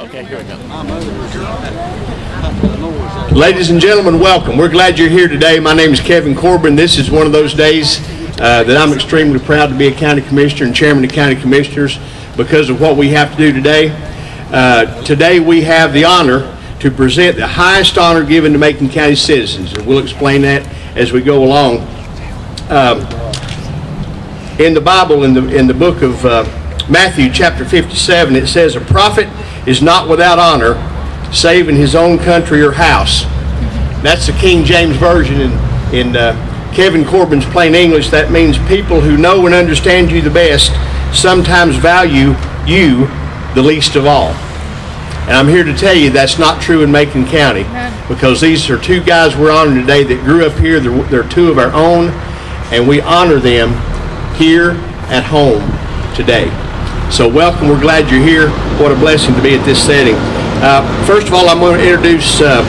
Okay, here we go. Ladies and gentlemen, welcome. We're glad you're here today. My name is Kevin Corbin. This is one of those days that I'm extremely proud to be a county commissioner and chairman of county commissioners because of what we have to do today. Today we have the honor to present the highest honor given to Macon County citizens, and we'll explain that as we go along. In the Bible, in the book of Matthew chapter 57, it says, "A prophet is not without honor, save in his own country or house." That's the King James Version. In Kevin Corbin's plain English, that means people who know and understand you the best sometimes value you the least of all. And I'm here to tell you that's not true in Macon County, because these are two guys we're honoring today that grew up here. They're two of our own, and we honor them here at home today. So welcome, we're glad you're here. What a blessing to be at this setting. First of all, I'm going to introduce the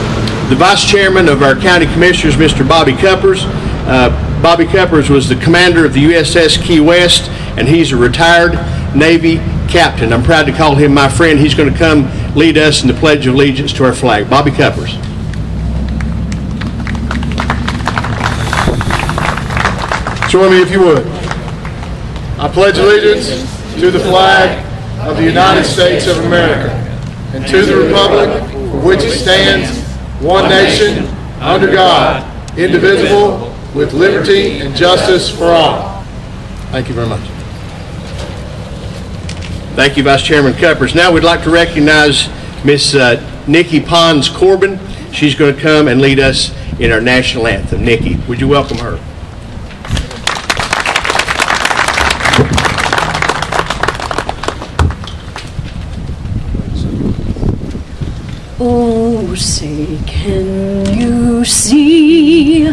Vice Chairman of our County Commissioners, Mr. Bobby Cuppers. Bobby Cuppers was the commander of the USS Key West, and he's a retired Navy captain. I'm proud to call him my friend. He's going to come lead us in the Pledge of Allegiance to our flag. Bobby Cuppers. Join me if you would. I pledge allegiance to the flag of the United States of America and to the republic for which it stands, one nation, under God, indivisible, with liberty and justice for all. Thank you very much. Thank you, Vice Chairman Cuppers. Now we'd like to recognize Miss Nikki Pons Corbin. She's going to come and lead us in our national anthem. Nikki, would you welcome her? Oh, say, can you see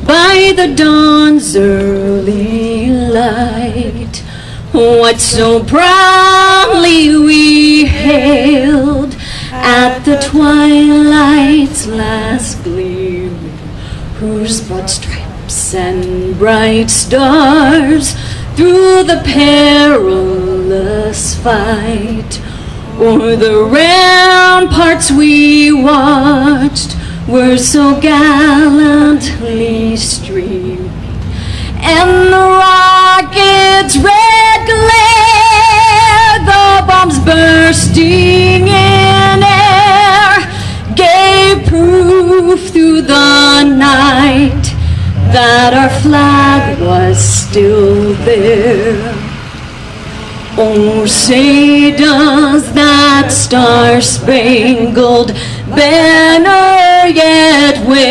by the dawn's early light what so proudly we hailed at the twilight's last gleam, whose broad stripes and bright stars through the perilous fight o'er the ramparts we watched were so gallantly streaming, and the rocket's red glare, the bombs bursting in air, gave proof through the night that our flag was still there. Oh, say does that star-spangled banner yet wave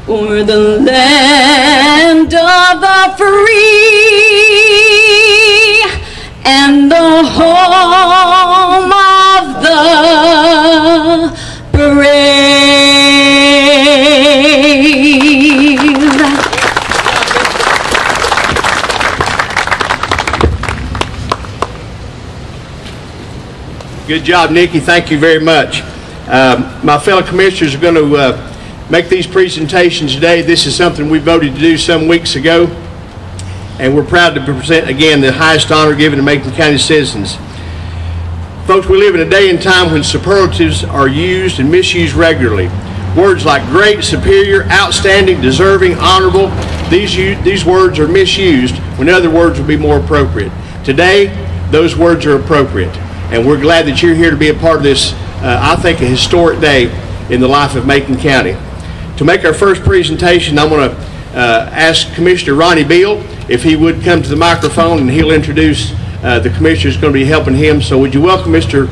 o'er the land of the free and the home of the brave? Good job, Nikki. Thank you very much. My fellow commissioners are going to make these presentations today. This is something we voted to do some weeks ago, and we're proud to present again the highest honor given to Macon County citizens. Folks, we live in a day and time when superlatives are used and misused regularly. Words like great, superior, outstanding, deserving, honorable, these words are misused when other words would be more appropriate. Today, those words are appropriate, and we're glad that you're here to be a part of this, I think, a historic day in the life of Macon County. To make our first presentation, I'm going to ask Commissioner Ronnie Beal if he would come to the microphone, and he'll introduce the commissioner who's going to be helping him. So would you welcome Mr.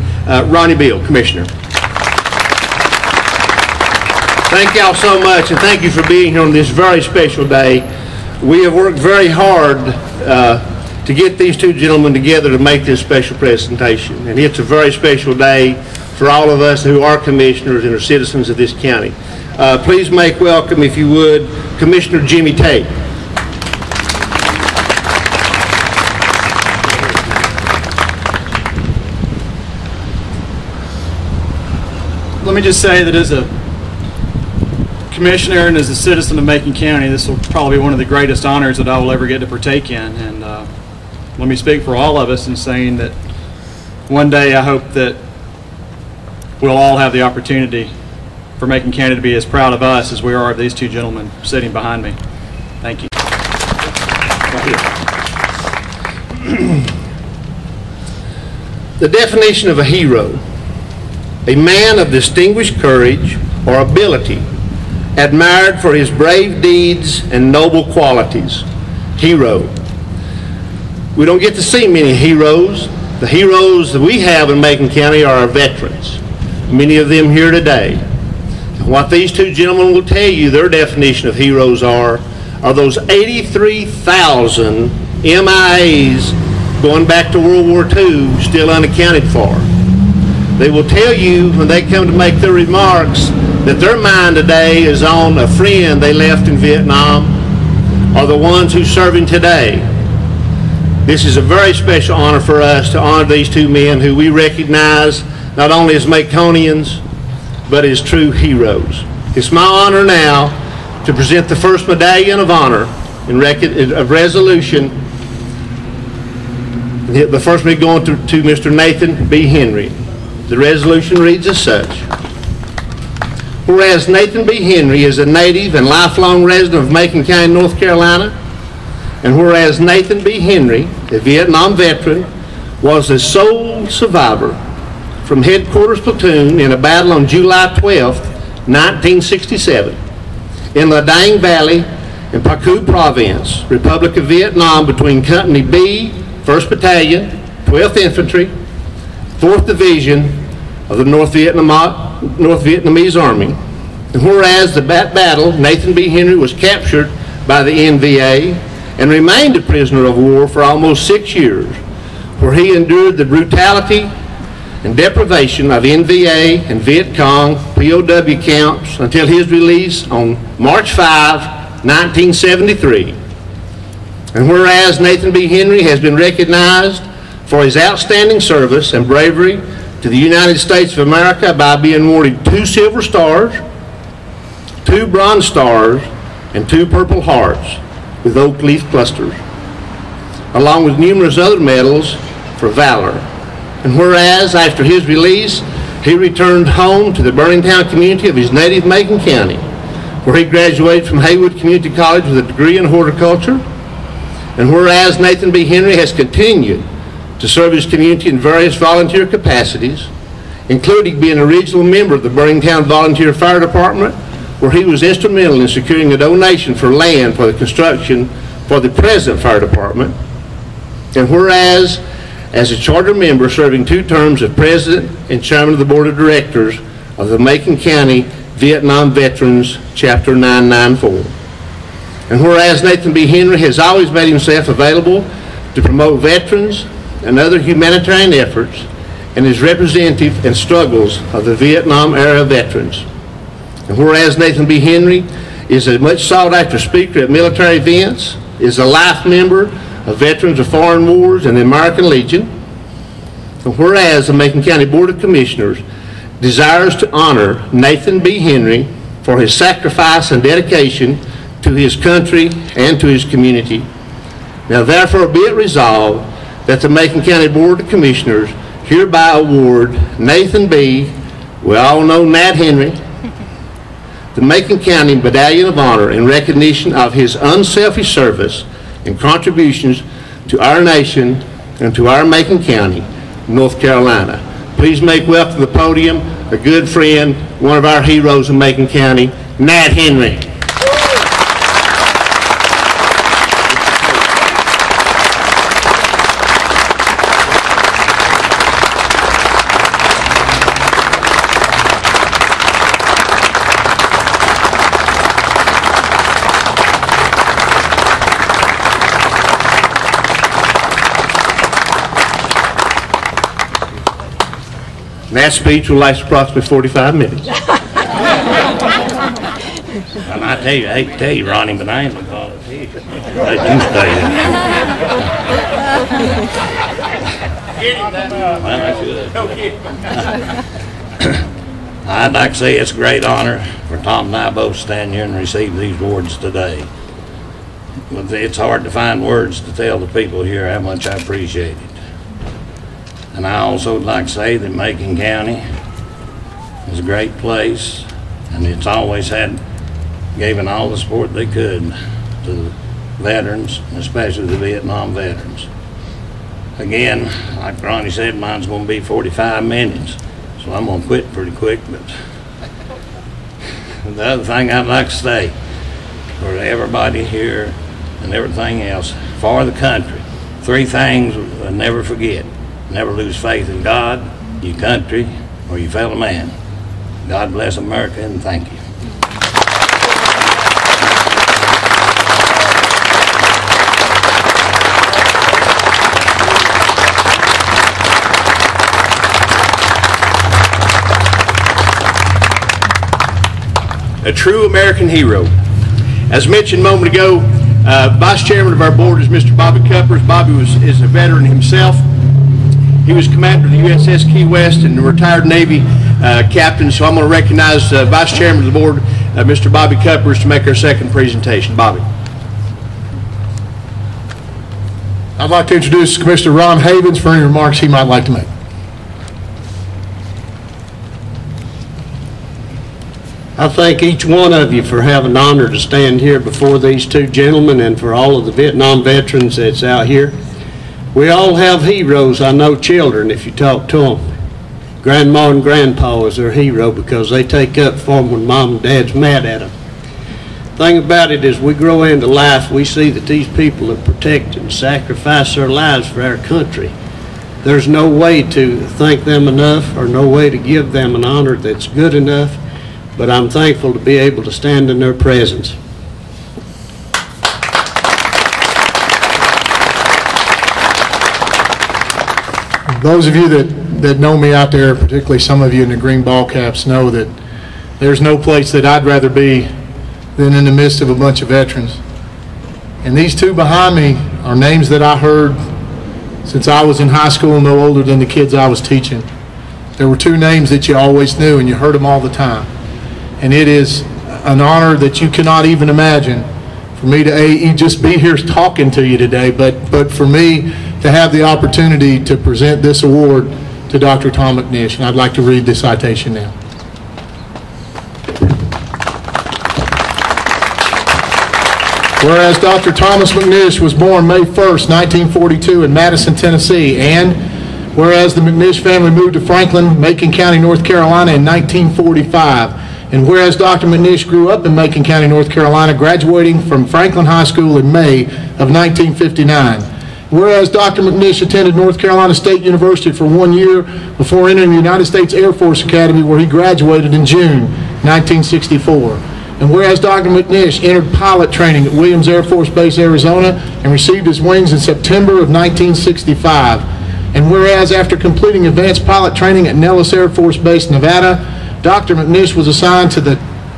Ronnie Beal, Commissioner. Thank y'all so much, and thank you for being here on this very special day. We have worked very hard to get these two gentlemen together to make this special presentation, and it's a very special day for all of us who are commissioners and are citizens of this county. Please make welcome, if you would, Commissioner Jimmy Tate. Let me just say that as a commissioner and as a citizen of Macon County, this will probably be one of the greatest honors that I will ever get to partake in. And let me speak for all of us in saying that one day I hope that we'll all have the opportunity for Macon County to be as proud of us as we are of these two gentlemen sitting behind me. Thank you. The definition of a hero: a man of distinguished courage or ability, admired for his brave deeds and noble qualities. Hero. We don't get to see many heroes. The heroes that we have in Macon County are our veterans, many of them here today. What these two gentlemen will tell you their definition of heroes are those 83,000 MIAs going back to World War II still unaccounted for. They will tell you when they come to make their remarks that their mind today is on a friend they left in Vietnam or the ones who's serving today. This is a very special honor for us to honor these two men who we recognize not only as Maconians, but as true heroes. It's my honor now to present the first Medallion of Honor of resolution. The first one going to Mr. Nathan B. Henry. The resolution reads as such. Whereas Nathan B. Henry is a native and lifelong resident of Macon County, North Carolina, and whereas Nathan B. Henry, a Vietnam veteran, was the sole survivor from headquarters platoon in a battle on July 12, 1967, in La Dang Valley in Pacu Province, Republic of Vietnam, between Company B, 1st Battalion, 12th Infantry, 4th Division of the North Vietnamese Army. And whereas the battle, Nathan B. Henry was captured by the NVA and remained a prisoner of war for almost 6 years, where he endured the brutality and deprivation of NVA and Viet Cong POW camps until his release on March 5, 1973. And whereas Nathan B. Henry has been recognized for his outstanding service and bravery to the United States of America by being awarded 2 Silver Stars, 2 Bronze Stars, and 2 Purple Hearts with oak leaf clusters, along with numerous other medals for valor. And whereas after his release, he returned home to the Burlington community of his native Macon County, where he graduated from Haywood Community College with a degree in horticulture. And whereas Nathan B. Henry has continued to serve his community in various volunteer capacities, including being an original member of the Burlington Volunteer Fire Department, where he was instrumental in securing a donation for land for the construction for the present fire department. And whereas, as a charter member serving 2 terms as president and chairman of the board of directors of the Macon County Vietnam Veterans Chapter 994. And whereas Nathan B. Henry has always made himself available to promote veterans and other humanitarian efforts and is representative in struggles of the Vietnam era veterans. And whereas Nathan B. Henry is a much sought after speaker at military events, is a life member of Veterans of Foreign Wars and the American Legion. And whereas the Macon County Board of Commissioners desires to honor Nathan B. Henry for his sacrifice and dedication to his country and to his community. Now therefore be it resolved that the Macon County Board of Commissioners hereby award Nathan B., we all know Nat Henry, the Macon County Medallion of Honor in recognition of his unselfish service and contributions to our nation and to our Macon County, North Carolina. Please make welcome to the podium a good friend, one of our heroes in Macon County, Nat Henry. And that speech will last approximately 45 minutes. And I tell you, I hate to tell you, Ronnie, but I ain't a politician. Let you stay there. Well, I should. I'd like to say it's a great honor for Tom and I both to stand here and receive these awards today. It's hard to find words to tell the people here how much I appreciate it. And I also would like to say that Macon County is a great place, and it's always given all the support they could to the veterans, especially the Vietnam veterans. Again, like Ronnie said, mine's going to be 45 minutes, so I'm going to quit pretty quick. But the other thing I'd like to say for everybody here and everything else, for the country, 3 things we'll never forget. Never lose faith in God, your country, or your fellow man. God bless America, and thank you. A true American hero. As mentioned a moment ago, Vice Chairman of our board is Mr. Bobby Cuppers. Bobby is a veteran himself. He was commander of the USS Key West and a retired Navy captain, so I'm going to recognize Vice Chairman of the board, Mr. Bobby Cuppers, to make our second presentation. Bobby. I'd like to introduce Commissioner Ron Havens for any remarks he might like to make. I thank each one of you for having the honor to stand here before these 2 gentlemen, and for all of the Vietnam veterans that's out here. We all have heroes. I know children, if you talk to them. Grandma and grandpa is their hero because they take up for them when mom and dad's mad at them. Thing about it is, we grow into life, we see that these people have protected and sacrificed their lives for our country. There's no way to thank them enough, or no way to give them an honor that's good enough. But I'm thankful to be able to stand in their presence. Those of you that know me out there, particularly some of you in the green ball caps, know that there's no place that I'd rather be than in the midst of a bunch of veterans. And these 2 behind me are names that I heard since I was in high school, no older than the kids I was teaching. There were 2 names that you always knew, and you heard them all the time. And it is an honor that you cannot even imagine for me to just be here talking to you today, but for me to have the opportunity to present this award to Dr. Tom McNish. And I'd like to read the citation now. Whereas Dr. Thomas McNish was born May 1st, 1942 in Madison, Tennessee, and whereas the McNish family moved to Franklin, Macon County, North Carolina in 1945, and whereas Dr. McNish grew up in Macon County, North Carolina, graduating from Franklin High School in May of 1959. Whereas Dr. McNish attended North Carolina State University for 1 year before entering the United States Air Force Academy, where he graduated in June 1964. And whereas Dr. McNish entered pilot training at Williams Air Force Base, Arizona, and received his wings in September of 1965. And whereas after completing advanced pilot training at Nellis Air Force Base, Nevada, Dr. McNish was assigned to the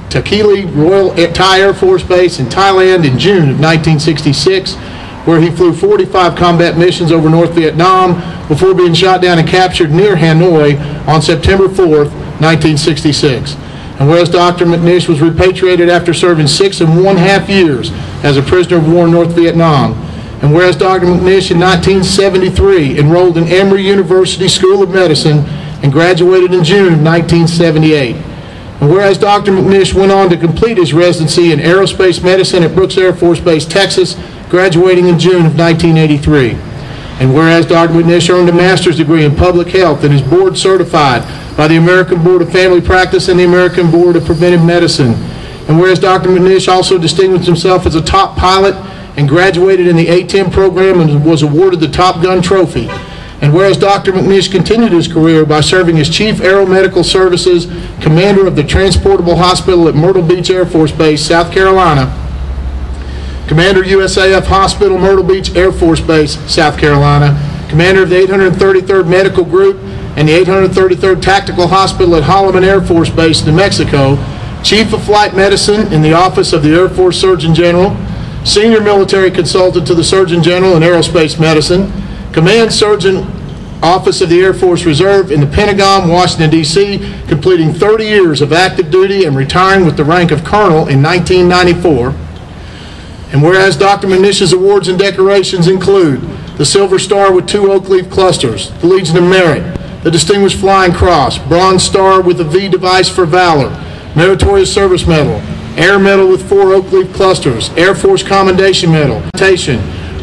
Takili Royal Thai Air Force Base in Thailand in June of 1966, where he flew 45 combat missions over North Vietnam before being shot down and captured near Hanoi on September 4th, 1966. And whereas Dr. McNish was repatriated after serving 6½ years as a prisoner of war in North Vietnam. And whereas Dr. McNish in 1973 enrolled in Emory University School of Medicine and graduated in June of 1978. And whereas Dr. McNish went on to complete his residency in aerospace medicine at Brooks Air Force Base, Texas, graduating in June of 1983. And whereas Dr. McNish earned a master's degree in public health and is board certified by the American Board of Family Practice and the American Board of Preventive Medicine. And whereas Dr. McNish also distinguished himself as a top pilot and graduated in the A-10 program and was awarded the Top Gun Trophy. And whereas Dr. McNish continued his career by serving as Chief Aeromedical Services, Commander of the Transportable Hospital at Myrtle Beach Air Force Base, South Carolina, Commander USAF Hospital, Myrtle Beach Air Force Base, South Carolina, Commander of the 833rd Medical Group and the 833rd Tactical Hospital at Holloman Air Force Base, New Mexico, Chief of Flight Medicine in the Office of the Air Force Surgeon General, Senior Military Consultant to the Surgeon General in Aerospace Medicine, Command Surgeon, Office of the Air Force Reserve in the Pentagon, Washington, D.C., completing 30 years of active duty and retiring with the rank of Colonel in 1994. And whereas Dr. McNish's awards and decorations include the Silver Star with 2 oak leaf clusters, the Legion of Merit, the Distinguished Flying Cross, Bronze Star with a V device for valor, Meritorious Service Medal, Air Medal with 4 oak leaf clusters, Air Force Commendation Medal,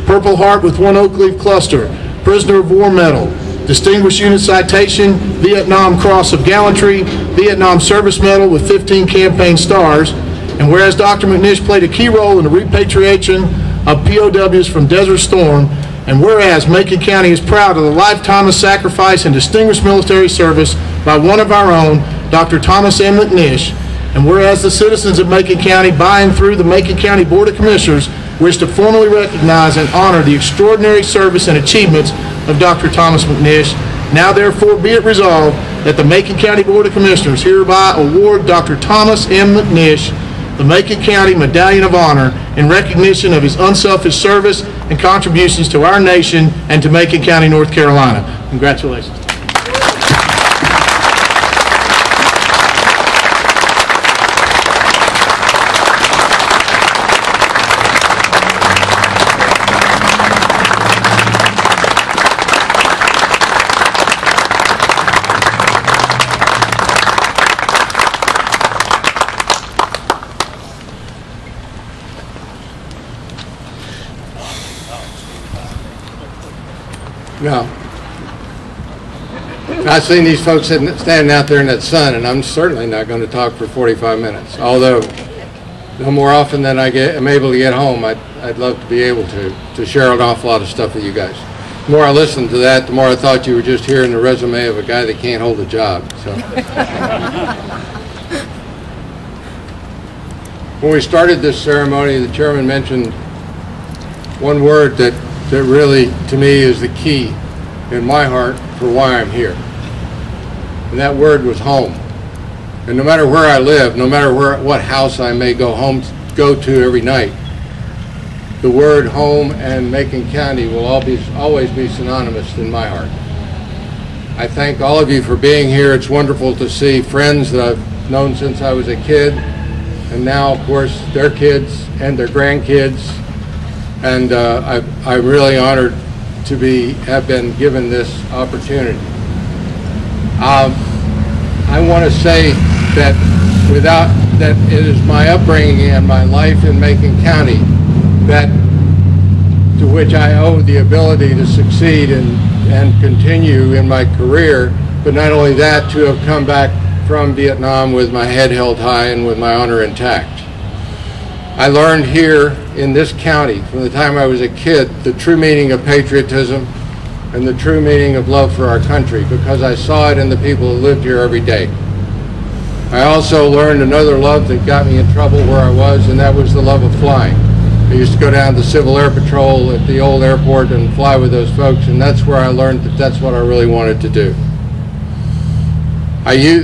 Purple Heart with 1 oak leaf cluster, Prisoner of War Medal, Distinguished Unit Citation, Vietnam Cross of Gallantry, Vietnam Service Medal with 15 campaign stars, and whereas Dr. McNish played a key role in the repatriation of POWs from Desert Storm, and whereas Macon County is proud of the lifetime of sacrifice and distinguished military service by one of our own, Dr. Thomas M. McNish, and whereas the citizens of Macon County, by and through the Macon County Board of Commissioners, wish to formally recognize and honor the extraordinary service and achievements of Dr. Thomas McNish, now therefore be it resolved that the Macon County Board of Commissioners hereby award Dr. Thomas M. McNish the Macon County Medallion of Honor in recognition of his unselfish service and contributions to our nation and to Macon County, North Carolina. Congratulations. No. I've seen these folks standing out there in that sun, and I'm certainly not going to talk for 45 minutes. Although, no more often than I'm able to get home, I'd love to be able to share an awful lot of stuff with you guys. The more I listened to that, the more I thought you were just hearing the resume of a guy that can't hold a job. So. When we started this ceremony, the chairman mentioned one word that really, to me, is the key in my heart for why I'm here. And that word was home. And no matter where I live, no matter what house I may go to every night, the word home and Macon County will always be synonymous in my heart. I thank all of you for being here. It's wonderful to see friends that I've known since I was a kid, and now, of course, their kids and their grandkids. And I'm really honored to have been given this opportunity. I want to say that it is my upbringing and my life in Macon County to which I owe the ability to succeed and continue in my career, but not only that, to have come back from Vietnam with my head held high and with my honor intact. I learned here in this county from the time I was a kid the true meaning of patriotism and the true meaning of love for our country, because I saw it in the people who lived here every day. I also learned another love that got me in trouble where I was, and that was the love of flying. I used to go down to Civil Air Patrol at the old airport and fly with those folks, and that's where I learned that that's what I really wanted to do.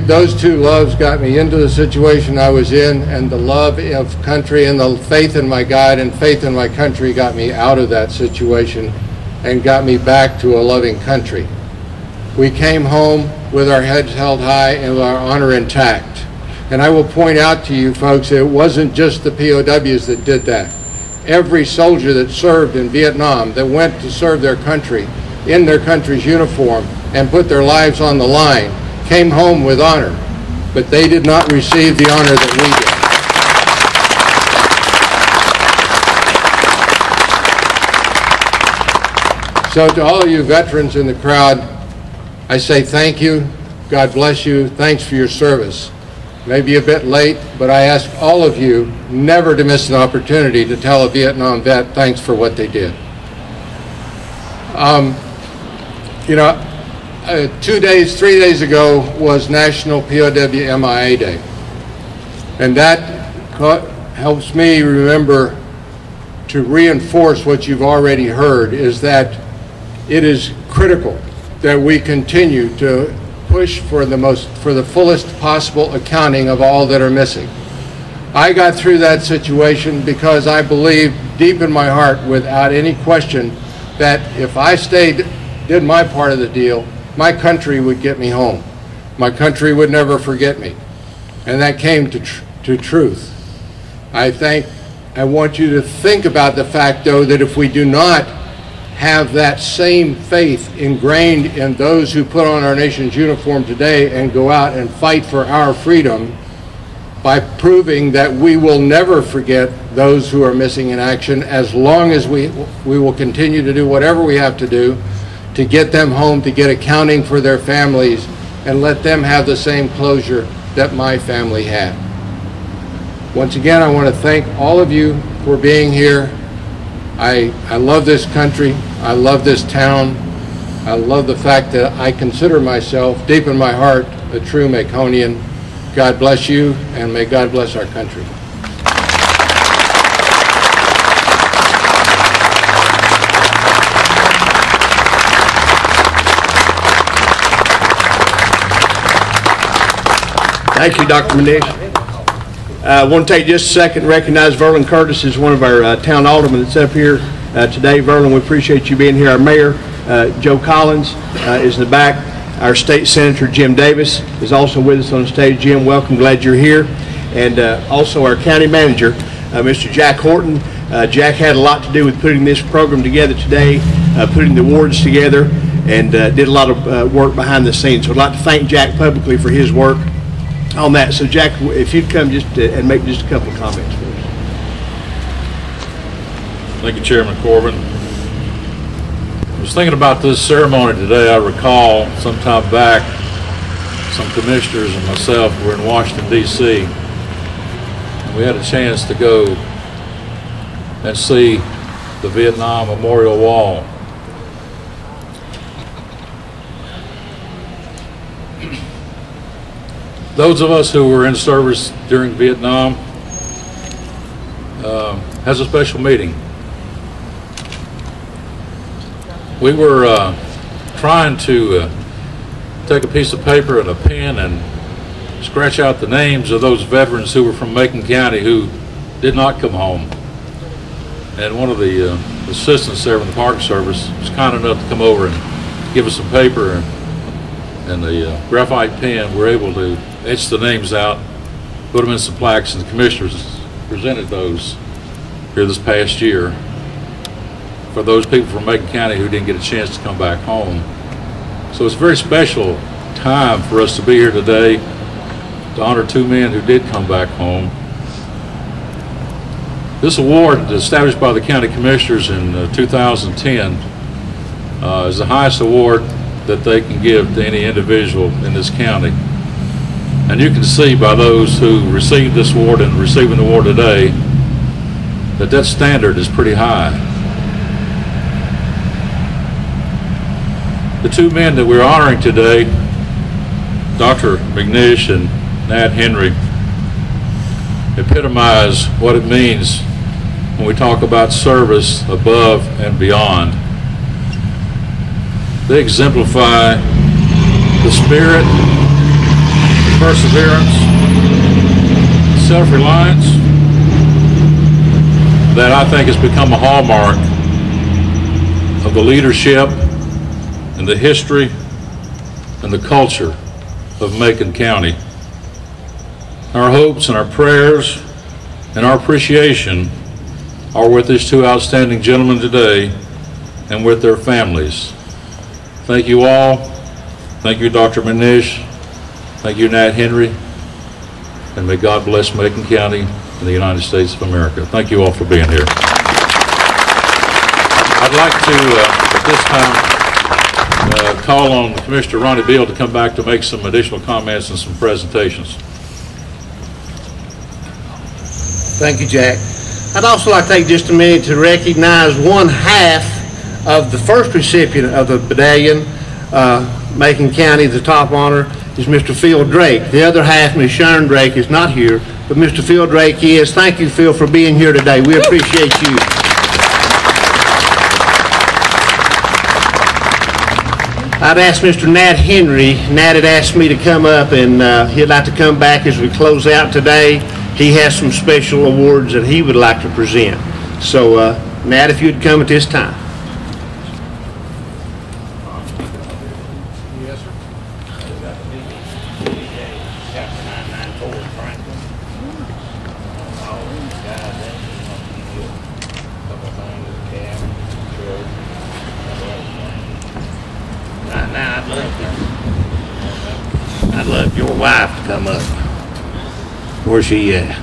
Those two loves got me into the situation I was in, and the love of country and the faith in my God and faith in my country got me out of that situation and got me back to a loving country. We came home with our heads held high and our honor intact. And I will point out to you folks, it wasn't just the POWs that did that. Every soldier that served in Vietnam, that went to serve their country in their country's uniform and put their lives on the line, came home with honor, but they did not receive the honor that we did. So to all of you veterans in the crowd, I say thank you, God bless you, thanks for your service. Maybe a bit late, but I ask all of you never to miss an opportunity to tell a Vietnam vet thanks for what they did. 3 days ago was National POW MIA Day. And that helps me remember to reinforce what you've already heard, is that it is critical that we continue to push for the fullest possible accounting of all that are missing. I got through that situation because I believe deep in my heart, without any question, that if I did my part of the deal, my country would get me home. My country would never forget me. And that came to truth. I want you to think about the fact, though, that if we do not have that same faith ingrained in those who put on our nation's uniform today and go out and fight for our freedom by proving that we will never forget those who are missing in action, as long as we will continue to do whatever we have to do to get them home, to get accounting for their families, and let them have the same closure that my family had. Once again, I want to thank all of you for being here. I love this country. I love this town. I love the fact that I consider myself, deep in my heart, a true Maconian. God bless you, and may God bless our country. Thank you, Dr. McNish. I want to take just a second and recognize Verlin Curtis is one of our town aldermen that's up here today. Verlin, we appreciate you being here. Our mayor, Joe Collins, is in the back. Our state senator, Jim Davis, is also with us on the stage. Jim, welcome. Glad you're here. And also our county manager, Mr. Jack Horton. Jack had a lot to do with putting this program together today, putting the awards together, and did a lot of work behind the scenes. So I'd like to thank Jack publicly for his work on that. So Jack, if you'd come just and make just a couple of comments for us. Thank you, Chairman Corbin. I was thinking about this ceremony today. I recall some time back, some commissioners and myself were in Washington, D.C. We had a chance to go and see the Vietnam Memorial Wall. Those of us who were in service during Vietnam has a special meaning. We were trying to take a piece of paper and a pen and scratch out the names of those veterans who were from Macon County who did not come home. And one of the assistants there from the Park Service was kind enough to come over and give us some paper and the graphite pen. We were able to etch the names out, put them in some plaques, and the commissioners presented those here this past year for those people from Macon County who didn't get a chance to come back home. So it's a very special time for us to be here today to honor two men who did come back home. This award, established by the county commissioners in 2010, is the highest award that they can give to any individual in this county. And you can see by those who received this award and receiving the award today that that standard is pretty high. The two men that we're honoring today, Dr. McNish and Nat Henry, epitomize what it means when we talk about service above and beyond. They exemplify the spirit, perseverance, self-reliance that I think has become a hallmark of the leadership and the history and the culture of Macon County. Our hopes and our prayers and our appreciation are with these two outstanding gentlemen today and with their families. Thank you all. Thank you, Dr. McNish. Thank you, Nat Henry. And may God bless Macon County and the United States of America. Thank you all for being here. I'd like to, at this time, call on Commissioner Ronnie Beal to come back to make some additional comments and some presentations. Thank you, Jack. I'd also like to take just a minute to recognize one half of the first recipient of the medallion, Macon County. The top honor is Mr. Phil Drake. The other half, Ms. Sharon Drake, is not here, but Mr. Phil Drake is. Thank you, Phil, for being here today. We appreciate you. I'd asked Mr. Nat Henry. Nat had asked me to come up, and he'd like to come back as we close out today. He has some special awards that he would like to present. So, Nat, if you'd come at this time. Yes, sir. come up. Where's she at?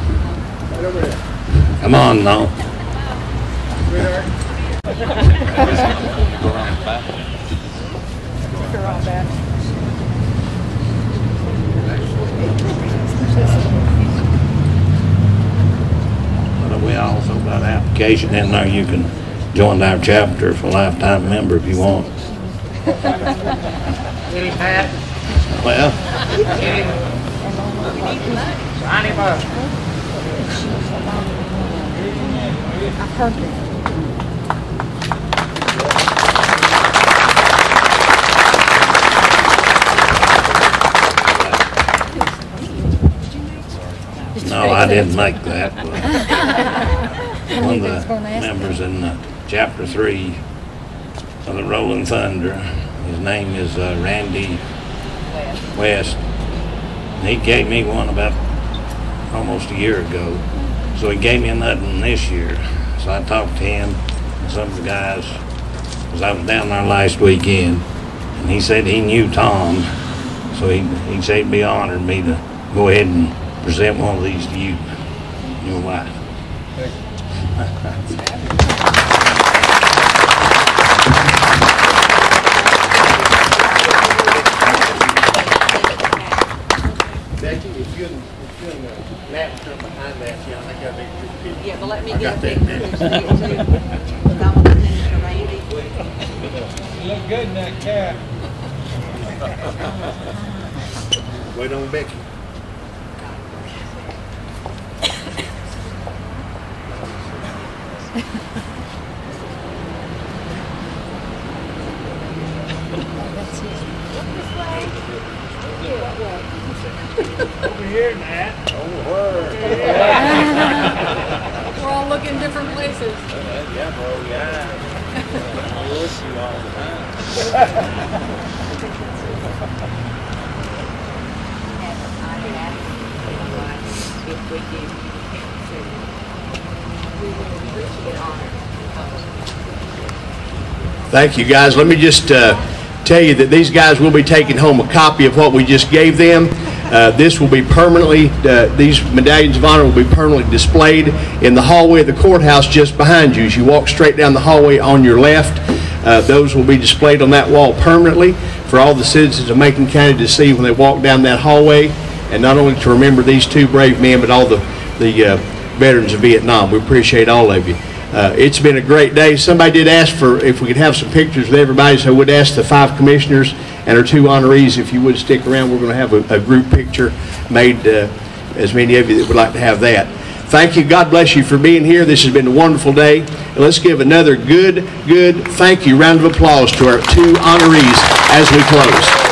Come on, no. But we also got an application in there. You can join our chapter for a lifetime member if you want. Well, no, I didn't make that. One of the members in chapter 3 of the Rolling Thunder, his name is Randy West. And he gave me one about almost a year ago. So he gave me another one this year. So I talked to him and some of the guys, because I was down there last weekend, and he said he knew Tom. So he said he'd be honored me to go ahead and present one of these to you, your wife. Becky, if you and Matt come behind that, yeah, I got a big picture. Yeah, but let me I get got a that, picture man. too. I want to send it to Randy. You look good in that cap. Wait on Becky. Over here, Matt. We're all looking different places. Yeah, bro, yeah. I miss you all the time. If we do, we will appreciate honor. Thank you, guys. Let me just tell you that these guys will be taking home a copy of what we just gave them. This will be permanently, these medallions of honor will be permanently displayed in the hallway of the courthouse just behind you. As you walk straight down the hallway on your left, those will be displayed on that wall permanently for all the citizens of Macon County to see when they walk down that hallway, and not only to remember these two brave men, but all the veterans of Vietnam. We appreciate all of you. It's been a great day. Somebody did ask for if we could have some pictures with everybody, so I would ask the 5 commissioners and our 2 honorees if you would stick around. We're going to have a group picture made, as many of you that would like to have that. Thank you. God bless you for being here. This has been a wonderful day. And let's give another good thank you round of applause to our 2 honorees as we close.